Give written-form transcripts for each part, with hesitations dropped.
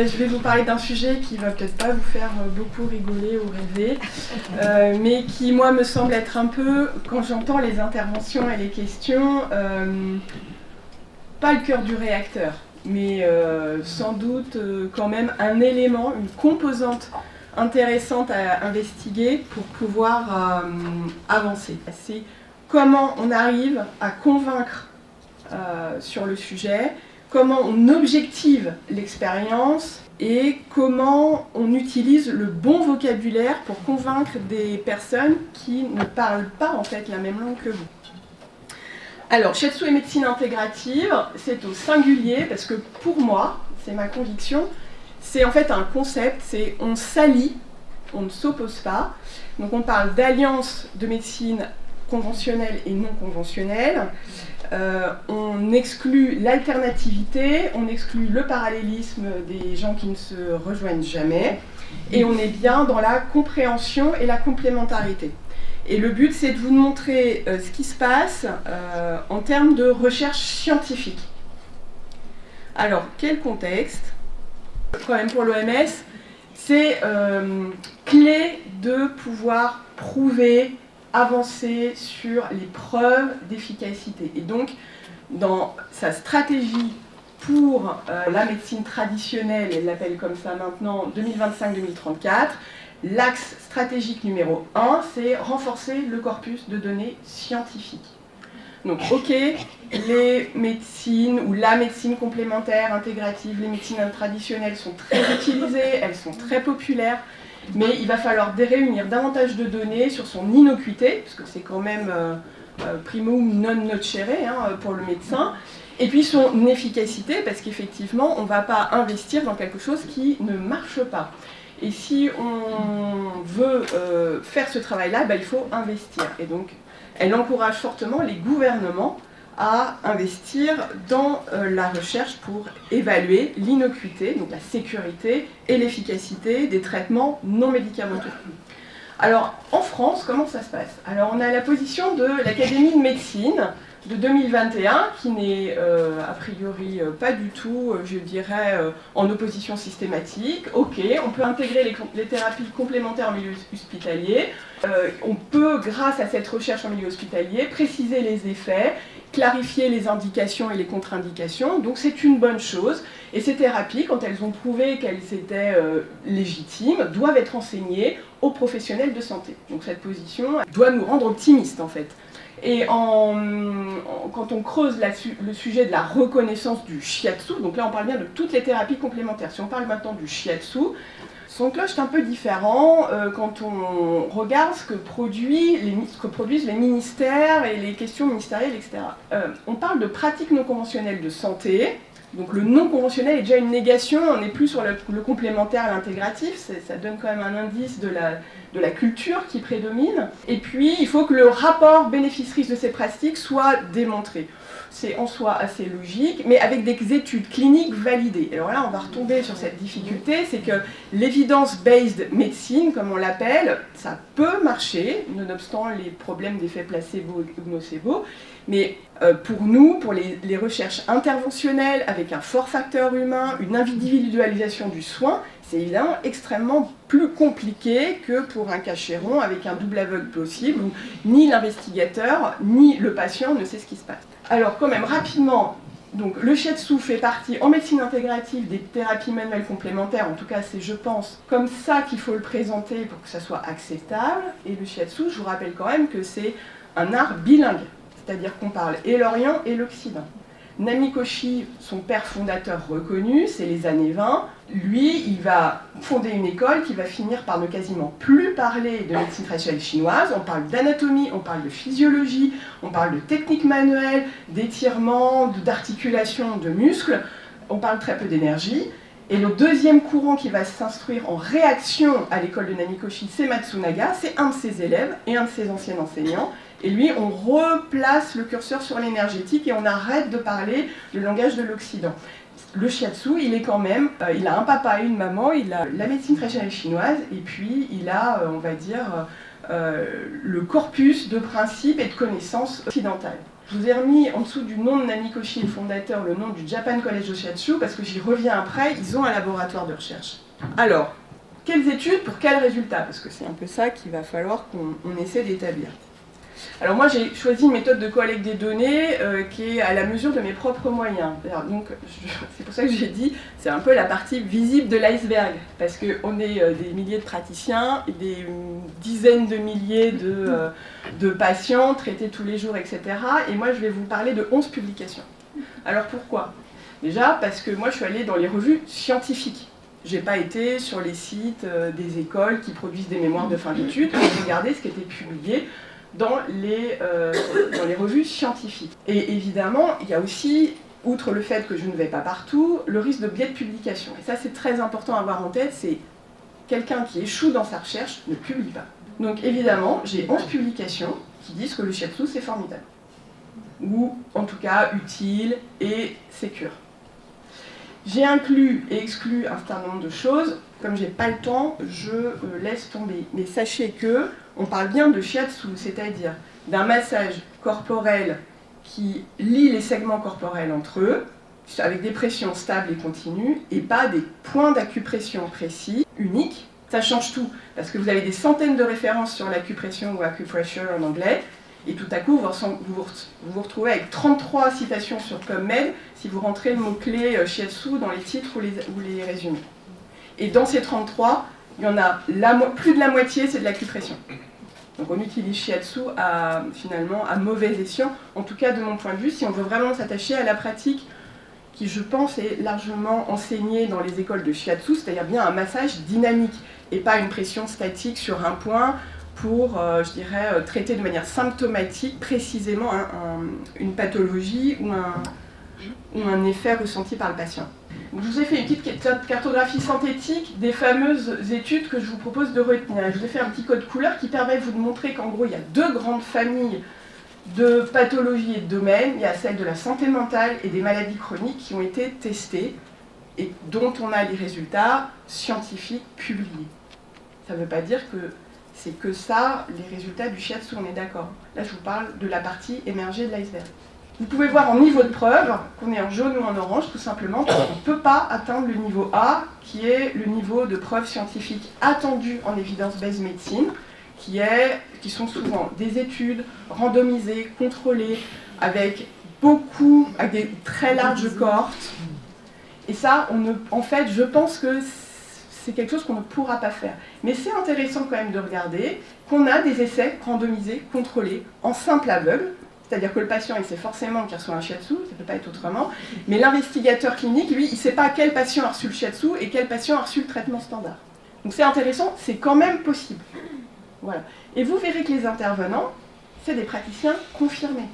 Je vais vous parler d'un sujet qui va peut-être pas vous faire beaucoup rigoler ou rêver, mais qui, moi, me semble être un peu, quand j'entends les interventions et les questions, pas le cœur du réacteur, mais sans doute quand même un élément, une composante intéressante à investiguer pour pouvoir avancer. C'est comment on arrive à convaincre sur le sujet, comment on objective l'expérience et comment on utilise le bon vocabulaire pour convaincre des personnes qui ne parlent pas en fait la même langue que vous. Alors, shiatsu et médecine intégrative, c'est au singulier parce que pour moi, c'est ma conviction, c'est en fait un concept, c'est on s'allie, on ne s'oppose pas. Donc on parle d'alliance de médecine conventionnelle et non conventionnelle. On exclut l'alternativité, on exclut le parallélisme des gens qui ne se rejoignent jamais, et on est bien dans la compréhension et la complémentarité. Et le but, c'est de vous montrer ce qui se passe en termes de recherche scientifique. Alors, quel contexte? Quand même pour l'OMS, c'est clé de pouvoir prouver, avancer sur les preuves d'efficacité. Et donc, dans sa stratégie pour la médecine traditionnelle, elle l'appelle comme ça maintenant, 2025-2034, l'axe stratégique numéro 1, c'est renforcer le corpus de données scientifiques. Donc, ok, les médecines ou la médecine complémentaire, intégrative, les médecines traditionnelles sont très utilisées, elles sont très populaires, mais il va falloir réunir davantage de données sur son innocuité, parce que c'est quand même primum non nocere pour le médecin, et puis son efficacité, parce qu'effectivement, on ne va pas investir dans quelque chose qui ne marche pas. Et si on veut faire ce travail-là, il faut investir. Et donc, elle encourage fortement les gouvernements à investir dans la recherche pour évaluer l'innocuité, donc la sécurité et l'efficacité des traitements non médicamenteux. Alors, en France, comment ça se passe? Alors, on a la position de l'Académie de médecine de 2021, qui n'est a priori pas du tout, je dirais, en opposition systématique. Ok, on peut intégrer les thérapies complémentaires en milieu hospitalier. On peut, grâce à cette recherche en milieu hospitalier, préciser les effets, clarifier les indications et les contre-indications. Donc c'est une bonne chose. Et ces thérapies, quand elles ont prouvé qu'elles étaient légitimes, doivent être enseignées aux professionnels de santé. Donc cette position doit nous rendre optimistes en fait. Et quand on creuse le sujet de la reconnaissance du shiatsu, donc là on parle bien de toutes les thérapies complémentaires, si on parle maintenant du shiatsu, son cloche est un peu différent quand on regarde ce que produisent les ministères et les questions ministérielles, etc. On parle de pratiques non conventionnelles de santé. Donc le non conventionnel est déjà une négation, on n'est plus sur le complémentaire et l'intégratif, ça donne quand même un indice de la culture qui prédomine. Et puis il faut que le rapport bénéfice-risque de ces pratiques soit démontré. C'est en soi assez logique, mais avec des études cliniques validées. Alors là, on va retomber sur cette difficulté, c'est que l'évidence-based médecine, comme on l'appelle, ça peut marcher, nonobstant les problèmes d'effet placebo ou nocebo, mais pour nous, pour les recherches interventionnelles, avec un fort facteur humain, une individualisation du soin, c'est évidemment extrêmement plus compliqué que pour un cachéron avec un double aveugle possible, où ni l'investigateur, ni le patient ne sait ce qui se passe. Alors quand même, rapidement, donc, le shiatsu fait partie en médecine intégrative des thérapies manuelles complémentaires, en tout cas c'est, je pense, comme ça qu'il faut le présenter pour que ça soit acceptable. Et le shiatsu, je vous rappelle quand même que c'est un art bilingue, c'est-à-dire qu'on parle et l'Orient et l'Occident. Namikoshi, son père fondateur reconnu, c'est les années 20. Lui, il va fonder une école qui va finir par ne quasiment plus parler de médecine traditionnelle chinoise. On parle d'anatomie, on parle de physiologie, on parle de techniques manuelles, d'étirement, d'articulation de muscles. On parle très peu d'énergie. Et le deuxième courant qui va s'instruire en réaction à l'école de Namikoshi, c'est Matsunaga. C'est un de ses élèves et un de ses anciens enseignants. Et lui, on replace le curseur sur l'énergétique et on arrête de parler le langage de l'Occident. Le shiatsu, il est quand même, il a un papa et une maman, il a la médecine traditionnelle chinoise et puis il a, on va dire, le corpus de principes et de connaissances occidentales. Je vous ai remis en dessous du nom de Namikoshi, le fondateur, le nom du Japan College of Shiatsu, parce que j'y reviens après, ils ont un laboratoire de recherche. Alors, quelles études pour quels résultats? Parce que c'est un peu ça qu'il va falloir qu'on essaie d'établir. Alors moi j'ai choisi une méthode de collecte des données qui est à la mesure de mes propres moyens. Donc c'est pour ça que j'ai dit c'est un peu la partie visible de l'iceberg, parce qu'on est des milliers de praticiens, des dizaines de milliers de patients traités tous les jours, etc. Et moi je vais vous parler de 11 publications. Alors pourquoi? Déjà parce que moi je suis allée dans les revues scientifiques. J'ai pas été sur les sites des écoles qui produisent des mémoires de fin d'études, j'ai regardé ce qui était publié dans les revues scientifiques. Et évidemment, il y a aussi, outre le fait que je ne vais pas partout, le risque de biais de publication. Et ça, c'est très important à avoir en tête, c'est quelqu'un qui échoue dans sa recherche ne publie pas. Donc évidemment, j'ai 11 publications qui disent que le shiatsu, c'est formidable. Ou en tout cas, utile et sécure. J'ai inclus et exclu un certain nombre de choses. Comme j'ai pas le temps, je laisse tomber. Mais sachez que on parle bien de shiatsu, c'est-à-dire d'un massage corporel qui lie les segments corporels entre eux, avec des pressions stables et continues, et pas des points d'acupression précis, uniques. Ça change tout, parce que vous avez des centaines de références sur l'acupression ou acupressure en anglais, et tout à coup, vous vous retrouvez avec 33 citations sur PubMed si vous rentrez le mot-clé shiatsu dans les titres ou les résumés. Et dans ces 33, il y en a plus de la moitié, c'est de l'acupression. Donc on utilise shiatsu finalement à mauvais escient, en tout cas de mon point de vue, si on veut vraiment s'attacher à la pratique qui, je pense, est largement enseignée dans les écoles de shiatsu, c'est-à-dire bien un massage dynamique et pas une pression statique sur un point pour, je dirais, traiter de manière symptomatique précisément une pathologie ou un effet ressenti par le patient. Donc, je vous ai fait une petite cartographie synthétique des fameuses études que je vous propose de retenir. Je vous ai fait un petit code couleur qui permet de vous montrer qu'en gros, il y a deux grandes familles de pathologies et de domaines. Il y a celle de la santé mentale et des maladies chroniques qui ont été testées et dont on a les résultats scientifiques publiés. Ça ne veut pas dire que c'est que ça, les résultats du shiatsu, on est d'accord. Là, je vous parle de la partie émergée de l'iceberg. Vous pouvez voir en niveau de preuve qu'on est en jaune ou en orange, tout simplement parce qu'on ne peut pas atteindre le niveau A, qui est le niveau de preuve scientifique attendu en evidence-based medicine, qui sont souvent des études randomisées, contrôlées, avec des très larges cohortes. Et ça, en fait, je pense que c'est quelque chose qu'on ne pourra pas faire. Mais c'est intéressant quand même de regarder qu'on a des essais randomisés, contrôlés, en simple aveugle. C'est-à-dire que le patient, il sait forcément qu'il reçoit un shiatsu, ça ne peut pas être autrement, mais l'investigateur clinique, lui, il ne sait pas quel patient a reçu le shiatsu et quel patient a reçu le traitement standard. Donc c'est intéressant, c'est quand même possible. Voilà. Et vous verrez que les intervenants, c'est des praticiens confirmés.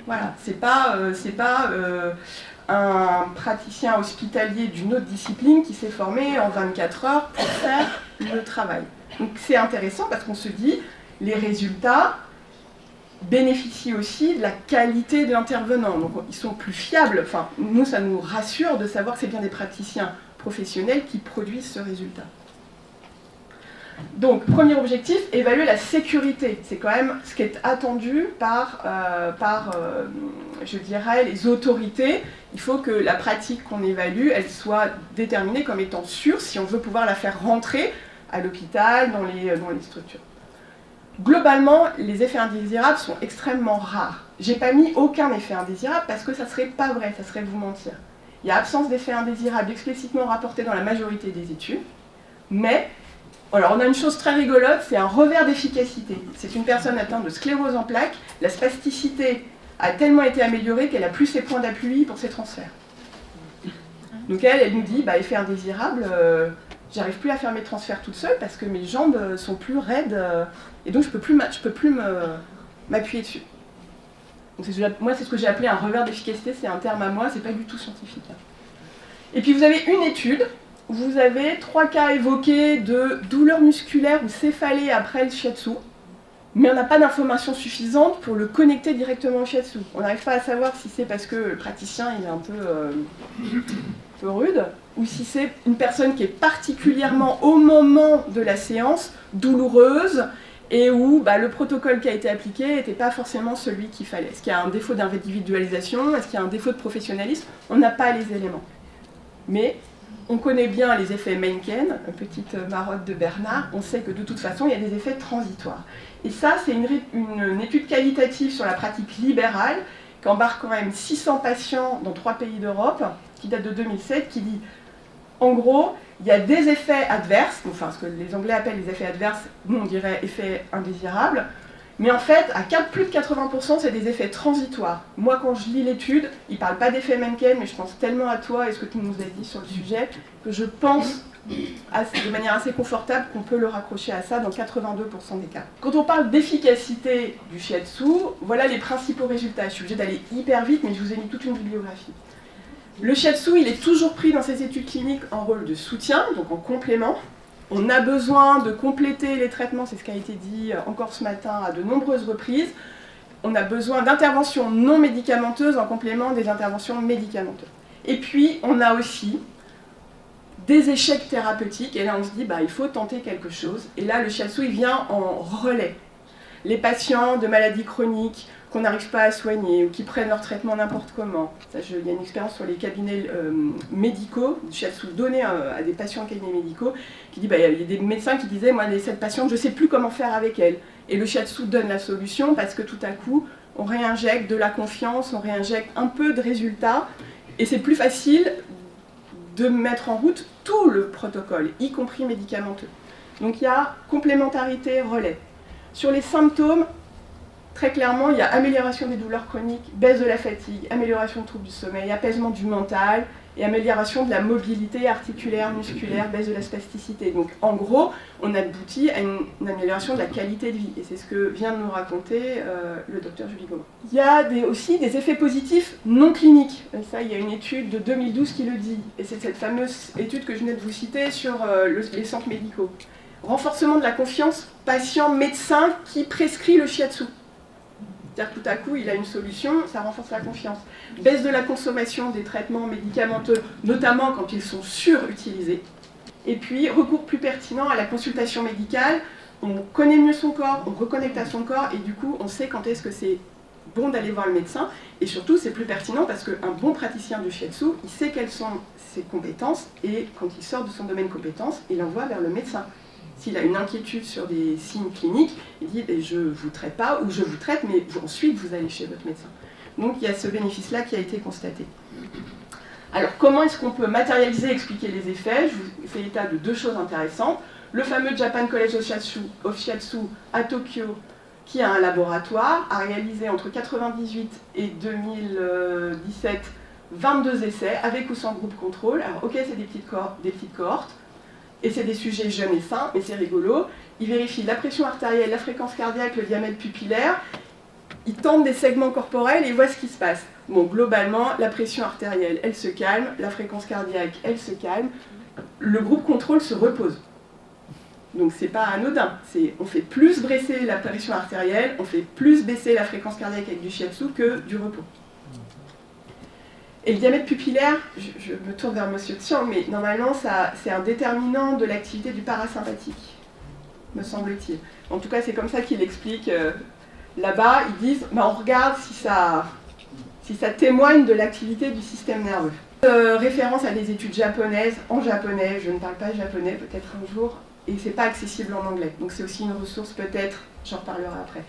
Voilà, c'est pas un praticien hospitalier d'une autre discipline qui s'est formé en 24 heures pour faire le travail. Donc c'est intéressant parce qu'on se dit, les résultats bénéficient aussi de la qualité de l'intervenant. Donc ils sont plus fiables. Enfin, nous, ça nous rassure de savoir que c'est bien des praticiens professionnels qui produisent ce résultat. Donc, premier objectif, évaluer la sécurité. C'est quand même ce qui est attendu par je dirais, les autorités. Il faut que la pratique qu'on évalue, elle soit déterminée comme étant sûre si on veut pouvoir la faire rentrer à l'hôpital, dans les structures. Globalement, les effets indésirables sont extrêmement rares. J'ai pas mis aucun effet indésirable parce que ça serait pas vrai, ça serait vous mentir. Il y a absence d'effets indésirables explicitement rapportés dans la majorité des études, mais alors on a une chose très rigolote, c'est un revers d'efficacité. C'est une personne atteinte de sclérose en plaques, la spasticité a tellement été améliorée qu'elle a plus ses points d'appui pour ses transferts. Donc elle nous dit, effet indésirable, j'arrive plus à faire mes transferts toute seule parce que mes jambes sont plus raides et donc je peux plus m'appuyer dessus. Donc moi, c'est ce que j'ai appelé un revers d'efficacité, c'est un terme à moi, c'est pas du tout scientifique. Et puis vous avez une étude où vous avez 3 cas évoqués de douleurs musculaires ou céphalées après le shiatsu, mais on n'a pas d'informations suffisantes pour le connecter directement au shiatsu. On n'arrive pas à savoir si c'est parce que le praticien il est un peu rude, ou si c'est une personne qui est particulièrement, au moment de la séance, douloureuse et où le protocole qui a été appliqué n'était pas forcément celui qu'il fallait. Est-ce qu'il y a un défaut d'individualisation? Est-ce qu'il y a un défaut de professionnalisme? On n'a pas les éléments. Mais on connaît bien les effets Mencken, petite marotte de Bernard, on sait que de toute façon il y a des effets transitoires. Et ça, c'est une étude qualitative sur la pratique libérale qui embarque quand même 600 patients dans 3 pays d'Europe, qui date de 2007, qui dit, en gros, il y a des effets adverses, enfin ce que les Anglais appellent les effets adverses, nous on dirait effets indésirables, mais en fait, à plus de 80%, c'est des effets transitoires. Moi, quand je lis l'étude, il ne parle pas d'effet Mencken, mais je pense tellement à toi et ce que tu nous as dit sur le sujet, que je pense de manière assez confortable qu'on peut le raccrocher à ça dans 82% des cas. Quand on parle d'efficacité du shiatsu, voilà les principaux résultats. Je suis obligée d'aller hyper vite, mais je vous ai mis toute une bibliographie. Le shiatsu, il est toujours pris dans ces études cliniques en rôle de soutien, donc en complément. On a besoin de compléter les traitements, c'est ce qui a été dit encore ce matin à de nombreuses reprises. On a besoin d'interventions non médicamenteuses en complément des interventions médicamenteuses. Et puis, on a aussi des échecs thérapeutiques, et là on se dit, il faut tenter quelque chose. Et là, le shiatsu, il vient en relais. Les patients de maladies chroniques qu'on n'arrive pas à soigner ou qui prennent leur traitement n'importe comment. Il y a une expérience sur les cabinets médicaux, du shiatsu donné à des patients en cabinet médicaux, qui dit, il y a des médecins qui disaient, moi, cette patiente, je ne sais plus comment faire avec elle. Et le shiatsu donne la solution parce que tout à coup, on réinjecte de la confiance, on réinjecte un peu de résultats, et c'est plus facile de mettre en route tout le protocole, y compris médicamenteux. Donc il y a complémentarité, relais. Sur les symptômes, très clairement, il y a amélioration des douleurs chroniques, baisse de la fatigue, amélioration de troubles du sommeil, apaisement du mental et amélioration de la mobilité articulaire, musculaire, baisse de la spasticité. Donc en gros, on aboutit à une amélioration de la qualité de vie. Et c'est ce que vient de nous raconter le docteur Julie Gaumont. Il y a aussi des effets positifs non cliniques. Et ça, il y a une étude de 2012 qui le dit. Et c'est cette fameuse étude que je venais de vous citer sur les centres médicaux. Renforcement de la confiance patient-médecin qui prescrit le shiatsu. C'est-à-dire que tout à coup, il a une solution, ça renforce la confiance. Baisse de la consommation des traitements médicamenteux, notamment quand ils sont surutilisés. Et puis, recours plus pertinent à la consultation médicale. On connaît mieux son corps, on reconnecte à son corps, et du coup, on sait quand est-ce que c'est bon d'aller voir le médecin. Et surtout, c'est plus pertinent parce qu'un bon praticien du shiatsu, il sait quelles sont ses compétences, et quand il sort de son domaine de compétences, il envoie vers le médecin. S'il a une inquiétude sur des signes cliniques, il dit je ne vous traite pas, ou je vous traite, mais ensuite vous allez chez votre médecin. Donc il y a ce bénéfice-là qui a été constaté. Alors comment est-ce qu'on peut matérialiser et expliquer les effets? Je vous fais état de 2 choses intéressantes. Le fameux Japan College of Shiatsu à Tokyo, qui a un laboratoire, a réalisé entre 1998 et 2017 22 essais, avec ou sans groupe contrôle. Alors ok, c'est des petites cohortes, et c'est des sujets jeunes et sains, mais c'est rigolo. Ils vérifient la pression artérielle, la fréquence cardiaque, le diamètre pupillaire. Ils tentent des segments corporels et ils voient ce qui se passe. Bon, globalement, la pression artérielle, elle se calme, la fréquence cardiaque, elle se calme. Le groupe contrôle se repose. Donc c'est pas anodin. On fait plus baisser la pression artérielle, on fait plus baisser la fréquence cardiaque avec du shiatsu que du repos. Et le diamètre pupillaire, je me tourne vers Monsieur Tsiang, mais normalement c'est un déterminant de l'activité du parasympathique, me semble-t-il. En tout cas, c'est comme ça qu'il explique là-bas. Ils disent, on regarde si ça témoigne de l'activité du système nerveux. Référence à des études japonaises, en japonais, je ne parle pas japonais, peut-être un jour, et c'est pas accessible en anglais. Donc c'est aussi une ressource peut-être, j'en reparlerai après.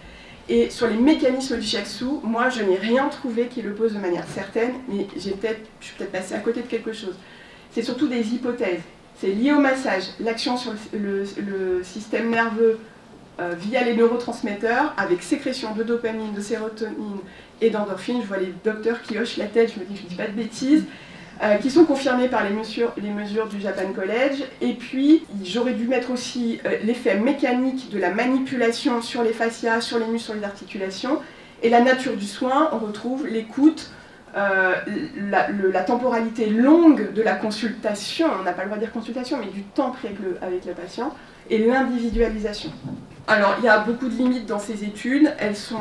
Et sur les mécanismes du shiatsu, moi je n'ai rien trouvé qui le pose de manière certaine, mais je suis peut-être passée à côté de quelque chose. C'est surtout des hypothèses. C'est lié au massage, l'action sur le système nerveux via les neurotransmetteurs, avec sécrétion de dopamine, de sérotonine et d'endorphine. Je vois les docteurs qui hochent la tête, je me dis que je ne dis pas de bêtises, qui sont confirmées par les mesures du Japan College. Et puis, j'aurais dû mettre aussi l'effet mécanique de la manipulation sur les fascias, sur les muscles, sur les articulations. Et la nature du soin, on retrouve l'écoute, la temporalité longue de la consultation, on n'a pas le droit de dire consultation, mais du temps pris avec le patient, et l'individualisation. Alors, il y a beaucoup de limites dans ces études. Elles sont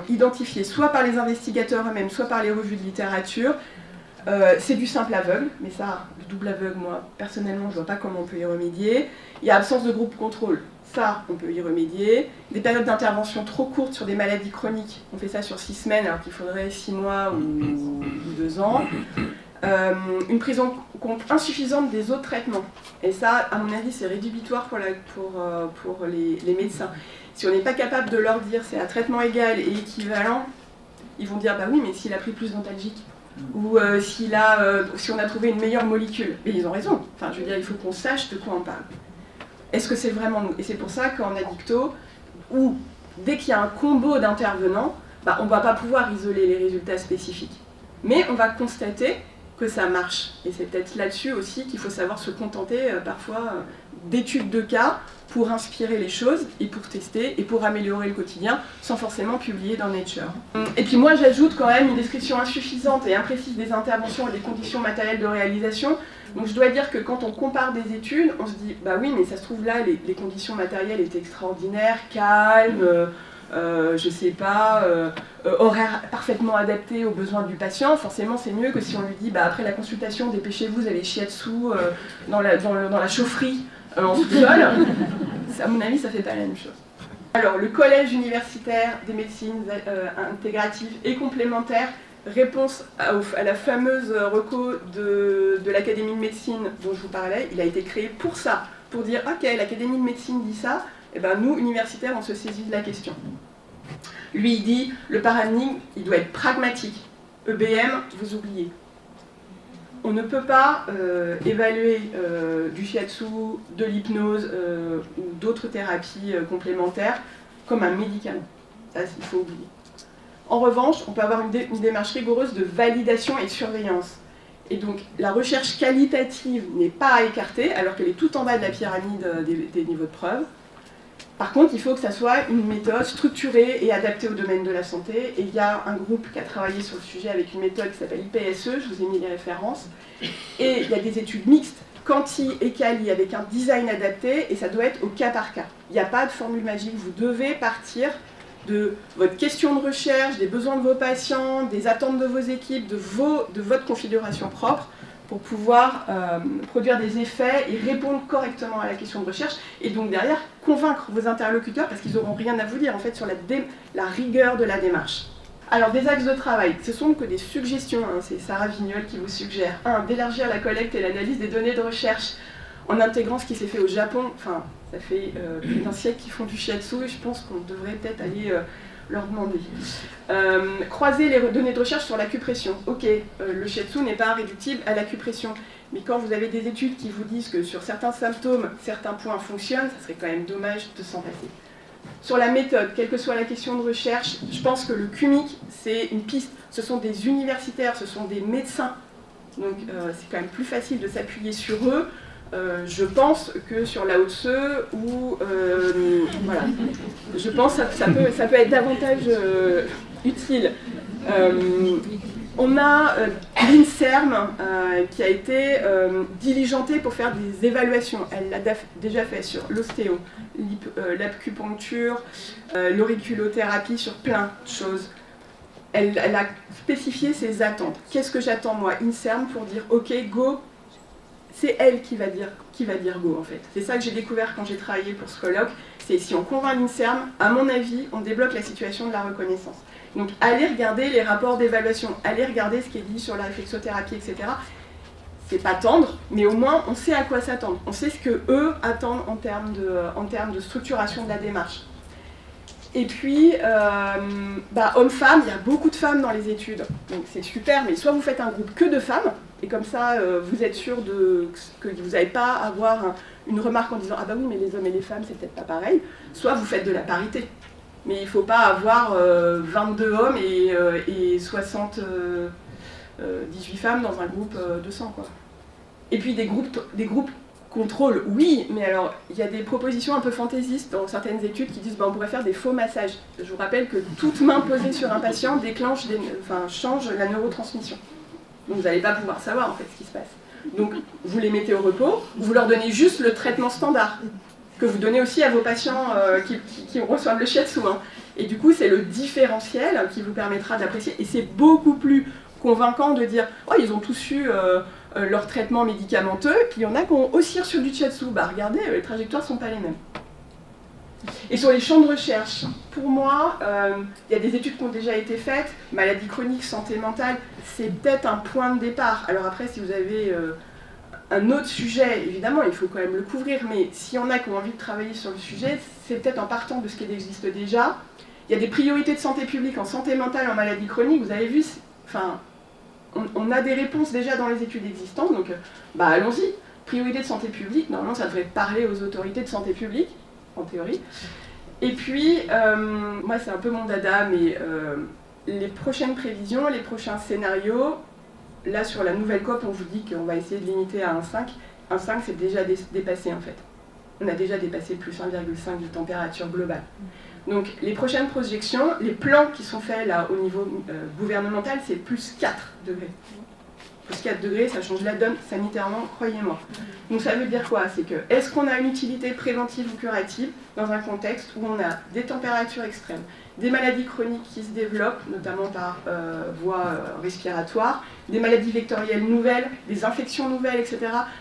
identifiées soit par les investigateurs eux-mêmes, soit par les revues de littérature. C'est du simple aveugle, mais ça, de double aveugle, moi, personnellement, je vois pas comment on peut y remédier. Il y a absence de groupe contrôle, ça, on peut y remédier. Des périodes d'intervention trop courtes sur des maladies chroniques, on fait ça sur 6 semaines, alors qu'il faudrait 6 mois ou 2 ans. Une prise en compte insuffisante des autres traitements. Et ça, à mon avis, c'est rédhibitoire pour les médecins. Si on n'est pas capable de leur dire c'est un traitement égal et équivalent, ils vont dire bah oui, mais s'il a pris plus d'antalgique, ou si on a trouvé une meilleure molécule. Mais ils ont raison. Enfin, je veux dire, il faut qu'on sache de quoi on parle. Est-ce que c'est vraiment nous? Et c'est pour ça qu'en addicto, ou dès qu'il y a un combo d'intervenants, bah, on ne va pas pouvoir isoler les résultats spécifiques. Mais on va constater que ça marche. Et c'est peut-être là-dessus aussi qu'il faut savoir se contenter parfois d'études de cas pour inspirer les choses et pour tester et pour améliorer le quotidien sans forcément publier dans Nature. Et puis moi j'ajoute quand même une description insuffisante et imprécise des interventions et des conditions matérielles de réalisation. Donc je dois dire que quand on compare des études, on se dit bah oui mais ça se trouve là les conditions matérielles étaient extraordinaires, calmes, je sais pas, horaire parfaitement adapté aux besoins du patient, forcément c'est mieux que si on lui dit bah, après la consultation dépêchez-vous, vous allez shiatsu dans la chaufferie en sous-sol. À mon avis ça fait pas la même chose. Alors le collège universitaire des médecines intégratives et complémentaires, réponse à la fameuse reco de l'Académie de médecine dont je vous parlais, il a été créé pour ça, pour dire ok l'Académie de médecine dit ça, et ben nous, universitaires, on se saisit de la question. Lui, il dit, le paradigme, il doit être pragmatique. EBM, vous oubliez. On ne peut pas évaluer du shiatsu, de l'hypnose ou d'autres thérapies complémentaires comme un médicament. Ça, il faut oublier. En revanche, on peut avoir une démarche rigoureuse de validation et de surveillance. Et donc, la recherche qualitative n'est pas à écarter, alors qu'elle est tout en bas de la pyramide des niveaux de preuve. Par contre, il faut que ça soit une méthode structurée et adaptée au domaine de la santé. Et il y a un groupe qui a travaillé sur le sujet avec une méthode qui s'appelle IPSE, je vous ai mis les références. Et il y a des études mixtes, quanti et quali, avec un design adapté, et ça doit être au cas par cas. Il n'y a pas de formule magique, vous devez partir de votre question de recherche, des besoins de vos patients, des attentes de vos équipes, de votre configuration propre, pour pouvoir produire des effets et répondre correctement à la question de recherche, et donc derrière convaincre vos interlocuteurs, parce qu'ils n'auront rien à vous dire en fait sur la rigueur de la démarche. Alors des axes de travail, ce sont que des suggestions, hein, c'est Sarah Vignol qui vous suggère. 1. D'élargir la collecte et l'analyse des données de recherche en intégrant ce qui s'est fait au Japon, enfin ça fait plus d'un siècle qu'ils font du shiatsu et je pense qu'on devrait peut-être aller leur demander. Croiser les données de recherche sur l'acupression. Ok, le shiatsu n'est pas réductible à l'acupression, mais quand vous avez des études qui vous disent que sur certains symptômes, certains points fonctionnent, ça serait quand même dommage de s'en passer. Sur la méthode, quelle que soit la question de recherche, je pense que le CUMIC, c'est une piste. Ce sont des universitaires, ce sont des médecins, donc c'est quand même plus facile de s'appuyer sur eux. Je pense que sur la Haute-Se, ou voilà, je pense que ça peut être davantage utile. On a l'INSERM qui a été diligentée pour faire des évaluations. Elle l'a déjà fait sur l'ostéo, l'acupuncture, l'auriculothérapie, sur plein de choses. Elle a spécifié ses attentes. Qu'est-ce que j'attends moi, INSERM, pour dire ok, go. C'est elle qui va dire go en fait. C'est ça que j'ai découvert quand j'ai travaillé pour ce colloque. C'est si on convainc l'INSERM, à mon avis, on débloque la situation de la reconnaissance. Donc allez regarder les rapports d'évaluation, allez regarder ce qui est dit sur la réflexothérapie, etc. C'est pas tendre, mais au moins on sait à quoi s'attendre. On sait ce que eux attendent en termes de structuration de la démarche. Et puis, hommes-femmes, il y a beaucoup de femmes dans les études, donc c'est super, mais soit vous faites un groupe que de femmes, et comme ça, vous êtes sûr que vous n'allez pas avoir une remarque en disant « Ah bah oui, mais les hommes et les femmes, c'est peut-être pas pareil », soit vous faites de la parité. Mais il ne faut pas avoir 22 hommes et 18 femmes dans un groupe de 100, quoi. Et puis des groupes contrôle, oui, mais alors il y a des propositions un peu fantaisistes dans certaines études qui disent on pourrait faire des faux massages. Je vous rappelle que toute main posée sur un patient change la neurotransmission. Donc vous n'allez pas pouvoir savoir en fait ce qui se passe. Donc vous les mettez au repos, vous leur donnez juste le traitement standard, que vous donnez aussi à vos patients qui reçoivent le shiatsu. Hein. Et du coup c'est le différentiel qui vous permettra d'apprécier, et c'est beaucoup plus convaincant de dire oh ils ont tous eu leur traitement médicamenteux, puis il y en a qui ont aussi reçu du shiatsu. Bah regardez, les trajectoires ne sont pas les mêmes. Et sur les champs de recherche, pour moi, il y a des études qui ont déjà été faites, maladie chronique, santé mentale, c'est peut-être un point de départ. Alors après, si vous avez un autre sujet, évidemment, il faut quand même le couvrir, mais s'il y en a qui ont envie de travailler sur le sujet, c'est peut-être en partant de ce qui existe déjà. Il y a des priorités de santé publique en santé mentale, en maladie chronique, vous avez vu, enfin, on a des réponses déjà dans les études existantes, donc bah, allons-y. Priorité de santé publique, normalement ça devrait parler aux autorités de santé publique, en théorie. Et puis, moi c'est un peu mon dada, mais les prochaines prévisions, les prochains scénarios, là sur la nouvelle COP, on vous dit qu'on va essayer de limiter à 1,5. 1,5 c'est déjà dépassé en fait. On a déjà dépassé plus 1,5 de température globale. Donc les prochaines projections, les plans qui sont faits là au niveau gouvernemental, c'est plus 4 degrés. Plus 4 degrés, ça change la donne sanitairement, croyez-moi. Donc ça veut dire quoi? C'est que, est-ce qu'on a une utilité préventive ou curative dans un contexte où on a des températures extrêmes, des maladies chroniques qui se développent, notamment par voie respiratoire, des maladies vectorielles nouvelles, des infections nouvelles, etc.,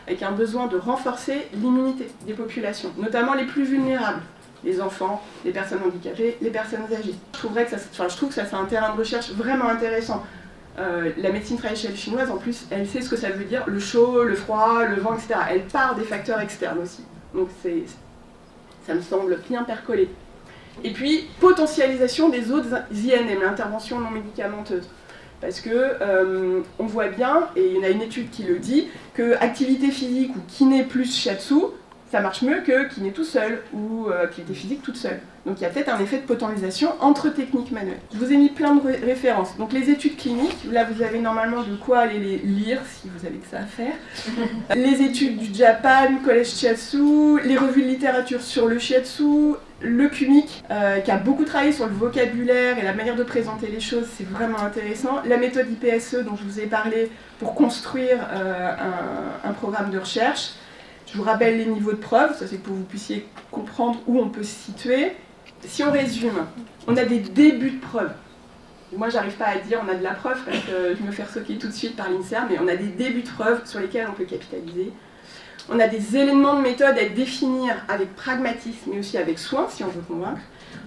avec un besoin de renforcer l'immunité des populations, notamment les plus vulnérables, les enfants, les personnes handicapées, les personnes âgées. Je trouve que ça c'est un terrain de recherche vraiment intéressant. La médecine traditionnelle chinoise, en plus, elle sait ce que ça veut dire, le chaud, le froid, le vent, etc. Elle part des facteurs externes aussi. Donc ça me semble bien percolé. Et puis, potentialisation des autres INM, l'intervention non médicamenteuse. Parce que on voit bien, et il y en a une étude qui le dit, que activité physique ou kiné plus shiatsu, ça marche mieux que kiné tout seul ou activité physique toute seule. Donc il y a peut-être un effet de potentialisation entre techniques manuelles. Je vous ai mis plein de références. Donc les études cliniques, là vous avez normalement de quoi aller les lire si vous avez que ça à faire. Les études du Japan, Collège Shiatsu, les revues de littérature sur le shiatsu, le CUMIC, qui a beaucoup travaillé sur le vocabulaire et la manière de présenter les choses, c'est vraiment intéressant. La méthode IPSE dont je vous ai parlé pour construire un programme de recherche. Je vous rappelle les niveaux de preuve, ça c'est pour que vous puissiez comprendre où on peut se situer. Si on résume, on a des débuts de preuve. Moi j'arrive pas à dire on a de la preuve parce que je me fais retoquer tout de suite par l'INSERM, mais on a des débuts de preuve sur lesquels on peut capitaliser. On a des éléments de méthode à définir avec pragmatisme mais aussi avec soin si on veut convaincre.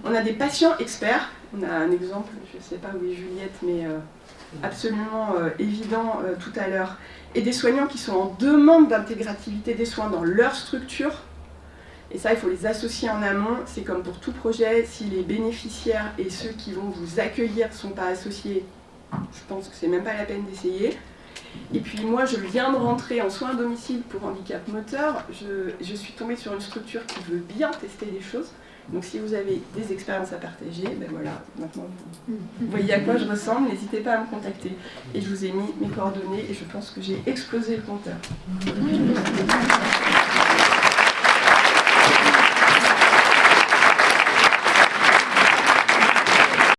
On a des patients experts, on a un exemple, je ne sais pas où est Juliette, mais absolument évident tout à l'heure, et des soignants qui sont en demande d'intégrativité des soins dans leur structure. Et ça, il faut les associer en amont. C'est comme pour tout projet, si les bénéficiaires et ceux qui vont vous accueillir ne sont pas associés, je pense que c'est même pas la peine d'essayer. Et puis moi, je viens de rentrer en soins à domicile pour handicap moteur. Je suis tombée sur une structure qui veut bien tester des choses. Donc si vous avez des expériences à partager, ben voilà, maintenant vous voyez à quoi je ressemble, n'hésitez pas à me contacter. Et je vous ai mis mes coordonnées et je pense que j'ai explosé le compteur.